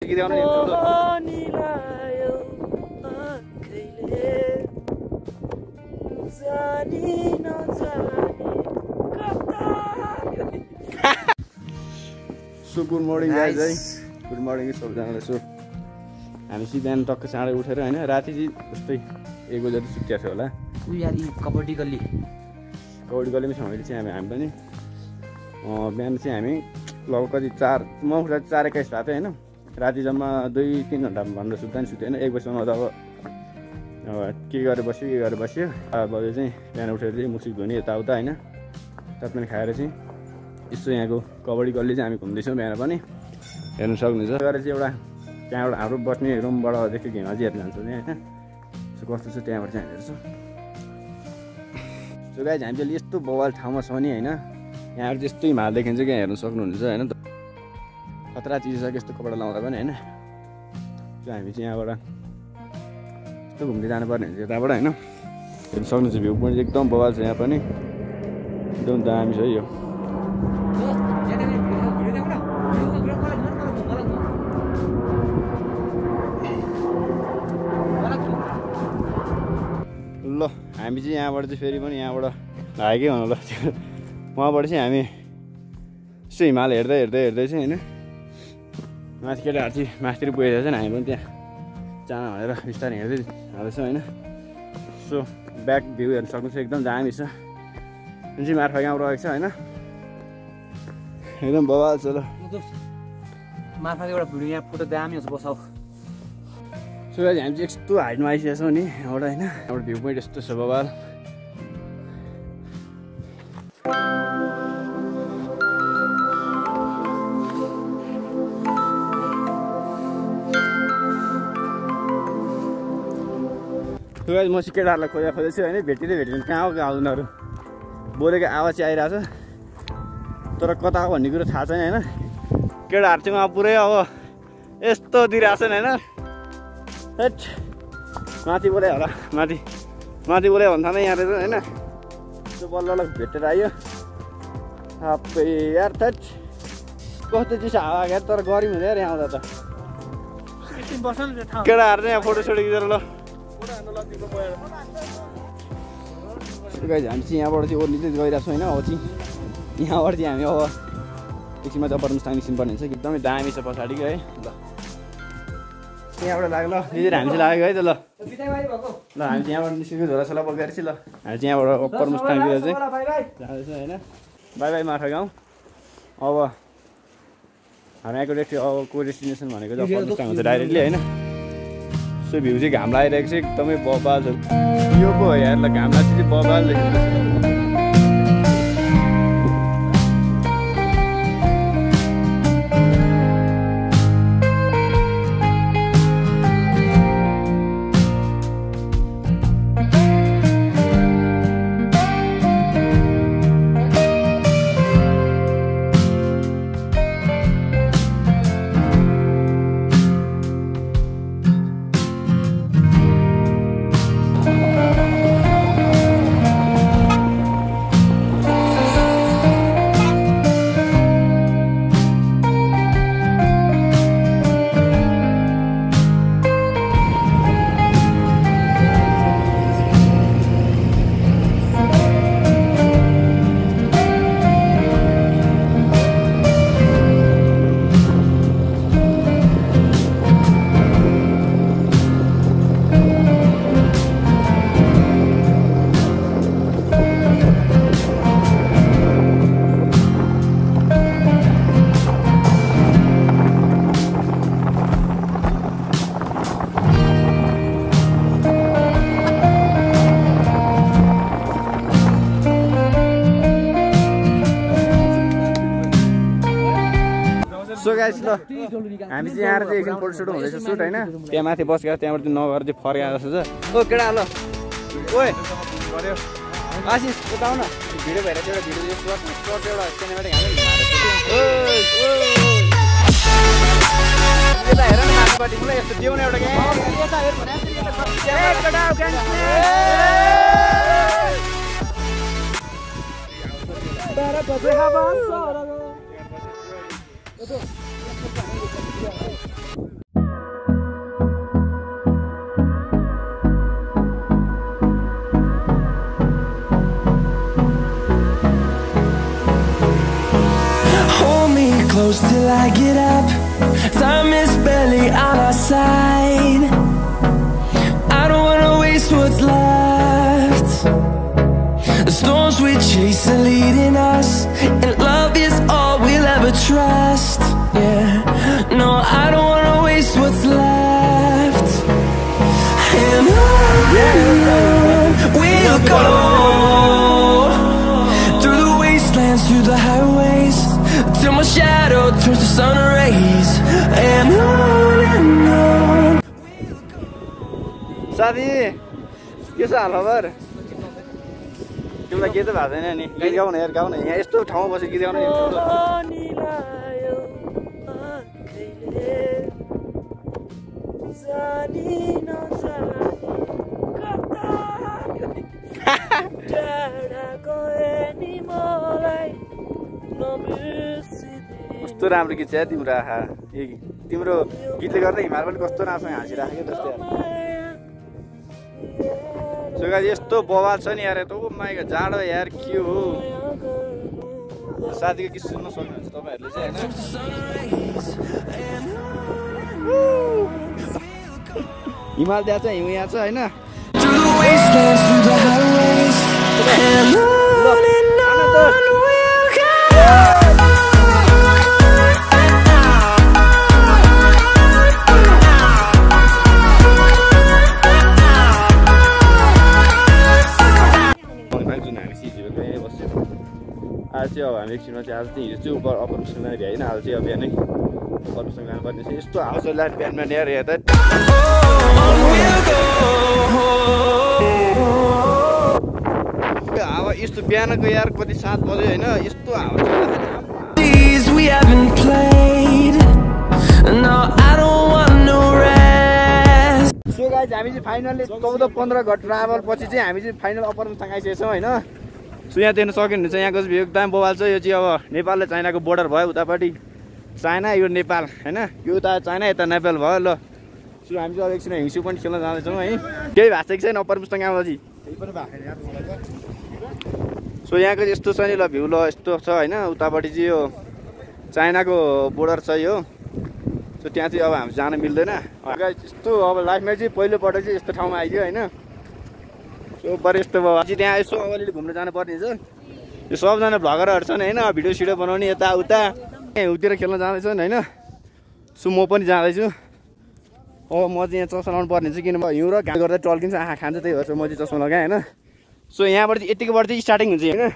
गीत गाउनु नि सो गुड मर्निङ गाइज है गुड मर्निङ सबैजनालाई सो हामी चाहिँ बिहान टक्क चाँडै उठेर होइन राति चाहिँ जस्तै 1 बजे जति सुत्या थियो होला कबड्डी गल्लीमै सँगै चाहिँ हामी पनि बिहान चाहिँ हामी लगभग कति 4 म उठ्दा 4:21 भएको थियो होइन राति जम्मा 2-3 घन्टा भनेर सुत्दा नि सुत्यो होइन 1 बजीसम्म त अब के गरेर बस्यो बजे चाहिँ बिहान उठेर चाहिँ मुखसुख धुने यताउता होइन तापमान खाएर चाहिँ यसो यहाँको कबड्डी गल्ली चाहिँ हामी घुम्दैछौँ बिहान पनि हेर्नु सक्नुहुन्छ गएर चाहिँ एउटा त्यहाँबाट हाम्रो बस्ने रुमबाटदेखि घेमाजीहरू जान्छ नि होइन सो कस्तो छ त्यहाँबाट चाहिँ हामी हेर्छौँ सो गाइज हामी चाहिँ यस्तो बवाल ठाउँमा छ नि होइन यहाँबाट त्यस्तो हिमाल देखिन्छ क्या हेर्नु सक्नुहुन्छ होइन खतरा चिज छ यस्तो कपडा लाउँदा पनि होइन सो हामी चाहिँ यहाँबाट यस्तो घुम्दै जानुपर्ने हुन्छ यताबाट होइन हेर्नु सक्नुहुन्छ भ्यू पोइन्ट एकदम बवाल छ यहाँ पनि एकदम दामी छ है यो ल हामी चाहिँ यहाँबाट चाहिँ फेरि पनि यहाँबाट भागेकै हुनु ल उहाँबाट चाहिँ हामी यसो हिमाल हेर्दै चाहिँ होइन माथि केटाहरू चाहिँ माथितिर पुगेको छ नि हामी पनि त्यहाँ जान भनेर बिस्तारै हेर्दै जाँदैछौँ होइन सो ब्याक भ्यू हेर्नु सक्नुहुन्छ एकदम दामी छ जुन चाहिँ मार्फा गाउँ रहेको छ होइन एकदम बवाल छ ल मार्फाको एउटा भिडियो यहाँ फोटो दामी हुन्छ बसाउ सो गाइज हामी चाहिँ यस्तो हाइटमा आइसकेको छौँ नि यहाँबाट होइन एउटा भ्यू पोइन्ट यस्तो छ बवाल सो गाइज म चाहिँ केटाहरूलाई खोज्दैछु होइन भेटिँदैन कहाँ हो उनीहरू बोलेको आवाज चाहिँ आइरहेको छ तर कता हो भन्ने कुरो थाहा छैन होइन केटाहरू चाहिँ उहाँ पुरै अब यस्तो दिइरहेको छ नि होइन हेट माथि बोले होला माथि बोले भन्दा थाहा यहाँ रहेछ होइन त्यो बल्ल भेटेर आयो सबै यार थेट कस्तो चिसो हावा क्या तर गर्मी हुँदैन यहाँ आउँदा त केटाहरू चाहिँ यहाँ फोटोसोटो खिचेर ल गाइज हामी चाहिँ यहाँबाट चाहिँ ओर्ली चाहिँ गइरहेको छौँ होइन अब चाहिँ यहाँबाट चाहिँ हामी अब एकछिनमा चाहिँ परमस्थान निस्किनुपर्ने हुन्छ एकदमै दामी छ पछाडिको है ल यहाँबाट लाग्यो ल दिदी हामी चाहिँ लाग्यो है त ल हामी चाहिँ यहाँबाट निस्केको झोलासोला बोकेर चाहिँ ल हामी चाहिँ यहाँबाट परमस्थानतिर चाहिँ जाँदैछौँ होइन बाई बाई मार्फा गाउँ अब हामी आएको अब को डेस्टिनेसन भनेको चाहिँ परमस्थान हुन्छ डाइरेक्टली होइन सो भ्यू चाहिँ घाम लागिरहेको छ एकदमै बबाल छ यो पो हो यार ल घाम लाग्छ चाहिँ बबाल देखिन्छ सो गाइस ल हामी चाहिँ यहाँ चाहिँ एकछिन फोटोसोटो हुँदैछ सुट होइन त्यहाँ माथि बसेर त्यहाँबाट नगएर चाहिँ फर्केर जस्तो छ ओ केटा ल ओए गर्यो आशिष यता आउ न भिडियो भइरहेको एउटा भिडियो सर्ट एउटा सिनेमेटिक यता हेर न माथिपट्टि मलाई यस्तो देऊ न एउटा till I get up. Time is barely on our side. I don't wanna waste what's left. The storms we chase are leading us, and love is all we'll ever trust. Yeah, no, I don't wanna waste what's left. And on we'll go, through the wastelands, through the highways, till my shadow turns to sun rays. And on साथी के छ हालखबर? तिमीलाई के त भएको छैन नि? गीत गाउन यार, गाउन। यहाँ यस्तो ठाउँमा बसेर गीत गाउन कस्तो राम्रो गीत छ यार तिम्रो। आहा, तिम्रो गीतले गर्दा हिमाल पनि कस्तो राम्रोसँग हाँसिराखेको जस्तै यार। सुगा यस्तो बवाल छ नि यार, यस्तो माइक जाडो यार, के हो? साथीको गीत सुन्न सक्नुहुन्छ तपाईँहरूले चाहिँ होइन? हिमाल त्यहाँ छ, हिउँ यहाँ छ होइन? आज चाहिँ अब हामी एकछिनमा चाहिँ आज चाहिँ हिजो चाहिँ अप्पर मुस्लिम जाने भ्याएन। आज चाहिँ अब बिहानै अप्पर मुस्लिम जानुपर्ने छ। यस्तो हावा छ लाट बिहानमा यार, यहाँ त हावा यस्तो बिहानको यार कति 7 बजे होइन, यस्तो हावा छ। सो गाइज हामी चाहिँ फाइनली 14-15 घन्टा ट्राभल पछि चाहिँ हामी चाहिँ फाइनल अप्पर मुस्ताङ आइसकेछौँ होइन। सो यहाँ देख्न सक्नुहुन्छ यहाँको भ्यू एकदम बवाल छ। यो चाहिँ अब नेपाल र चाइनाको बोर्डर भयो, उतापट्टि चाइना यो नेपाल होइन, यो उता चाइना यता नेपाल भयो ल। सो हामी चाहिँ अब एकछिन हिउँसु पनि खेल्न जाँदैछौँ है। केही भएको छैन अप्पर मुस्ताङ आउँदा चाहिँ। सो यहाँको यस्तो छ नि ल भ्यू, ल यस्तो छ होइन। उतापट्टि चाहिँ यो चाइनाको बोर्डर छ यो। सो त्यहाँ चाहिँ अब हामी जान मिल्दैन। यस्तो अब लाइफमा चाहिँ पहिलोपल्ट चाहिँ यस्तो ठाउँमा आइदियो होइन। सो बरु यस्तो भयो चाहिँ त्यहाँ यसो अलिअलि घुम्न जानुपर्ने छ। यो सबजना भ्लगरहरू छन् होइन, भिडियो सिडियो बनाउने यताउता हिउँतिर खेल्न जाँदैछन् होइन। सो म पनि जाँदैछु। अब म चाहिँ यहाँ चस्मा लाउनु पर्ने छ, किनभने हिउँ र घाम गर्दा टल्किन्छ, आँखा खान्छ, त्यही भएर म चाहिँ चस्मा लगाएँ होइन। सो यहाँबाट चाहिँ यतिकोबाट चाहिँ स्टार्टिङ हुन्छ होइन।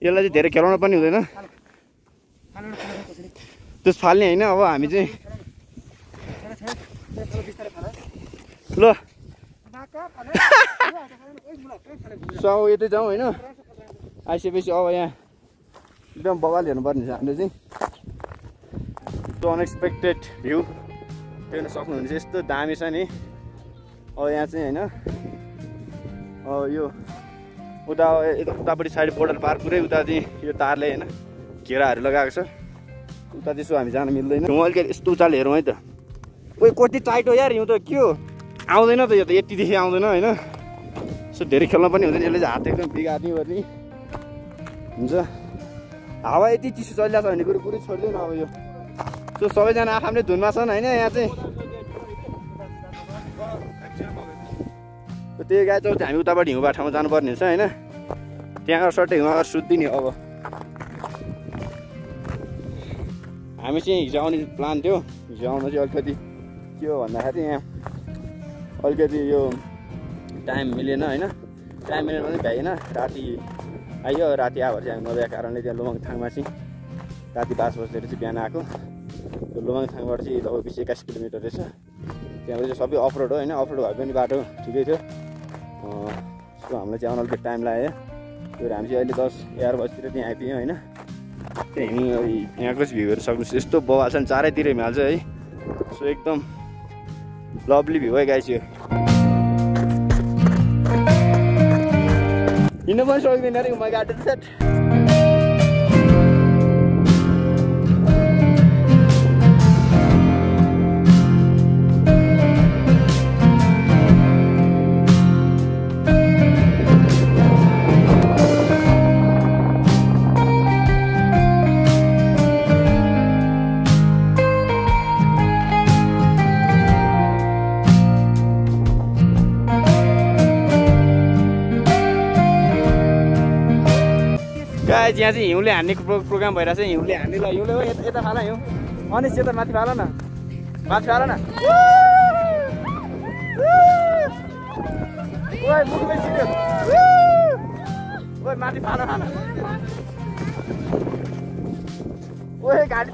यसलाई चाहिँ धेरै खेलाउनु पनि हुँदैन, त्यस फाल्ने होइन। अब हामी चाहिँ ल सो अब यतै जाउँ होइन। आइसकेपछि अब यहाँ एकदम बवाल हेर्नुपर्ने छ हामीले चाहिँ। त्यो अनएक्सपेक्टेड भ्यू हेर्न सक्नुहुन्छ, यस्तो दामी छ नि। अब यहाँ चाहिँ होइन यो उतापट्टि साइड बोर्डर पार पुरै उता चाहिँ यो तारले होइन घेराहरू लगाएको छ। उता त्यसो हामी जान मिल्दैन। म अलिकति यस्तो उचाले हेरौँ है त। ओइ कति टाइट हो यार हिउँ त, के हो आउँदैन त यो त, यतिदेखि आउँदैन होइन। सो धेरै खेल्न पनि हुँदैन, यसले चाहिँ हात एकदम बिगार्ने गर्ने हुन्छ। हावा यति चिसो चलिरहेको छ भने कुरो पुरै छोड्दैन अब यो। सो सबैजना आफ्नै धुनमा छन् होइन यहाँ चाहिँ। त्यही गाई चाहिँ हामी उताबाट हिउँ बाटोमा जानुपर्ने हुन्छ होइन। त्यहाँ सट्टै हिउँमा सुत्दिने। अब हामी चाहिँ हिजो आउने प्लान थियो। हिजो आउनु चाहिँ अलिकति के हो भन्दाखेरि यहाँ अलिकति यो टाइम मिलेन होइन। टाइम मिलेन भने भ्याएन, राति आइयो। राति आएर चाहिँ हामी नभएको कारणले त्यहाँ लोमङथाङमा चाहिँ राति 5 बजेतिर चाहिँ बिहान आएको। त्यो लोमङथाङबाट चाहिँ लगभग 20-21 किलोमिटर रहेछ। त्यहाँबाट चाहिँ सबै अफरोड हो होइन। अफरोड भए पनि बाटो ठिकै थियो। सो हामीलाई चाहिँ आउन अलिकति टाइम लाग्यो। त्यो हामी चाहिँ अहिले 10-11 बजीतिर त्यहाँ आइपुग्यौँ होइन। त्यहाँ यहाँको चाहिँ भ्यूहरू सक्नुहोस्, यस्तो बवाल छ नि, चारैतिर हिमाल छ है। सो एकदम लभली भ्यू है गाइस। यो हिँड्नु पनि सक्दैन अरे म गाडी सेट। गाइज यहाँ चाहिँ हिउँले हान्ने प्रोग्राम भइरहेको छ हिउँले हान्ने ल हिउँले हो यता फाल हिउँ अनि यता माथि फाल न माथि फाल न ओइ मुखले छिर्यो ओइ माथि फाल न ओइ गाडी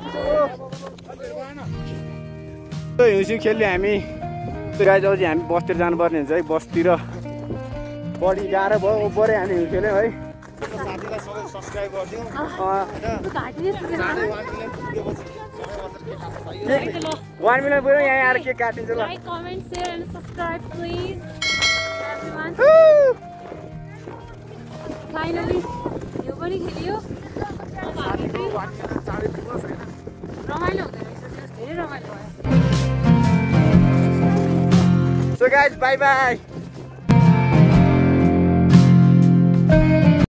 हिउँसिउँ खेल्ने हामी गाइज अझै हामी बसतिर जानुपर्ने हुन्छ है बसतिर बढी गाह्रो भयो बढी हामी हिउँ खेल्यौँ है साथीलाई सबै सब्सक्राइब गरिदिउँ 1 मिलियन पुग्यो यहाँ आएर केक काटिन्छ ल like comment share and subscribe please everyone finally यो पनि खेलियो रमाइलो हुँदो रहेछ धेरै रमाइलो भयो सो गाइज बाई बाई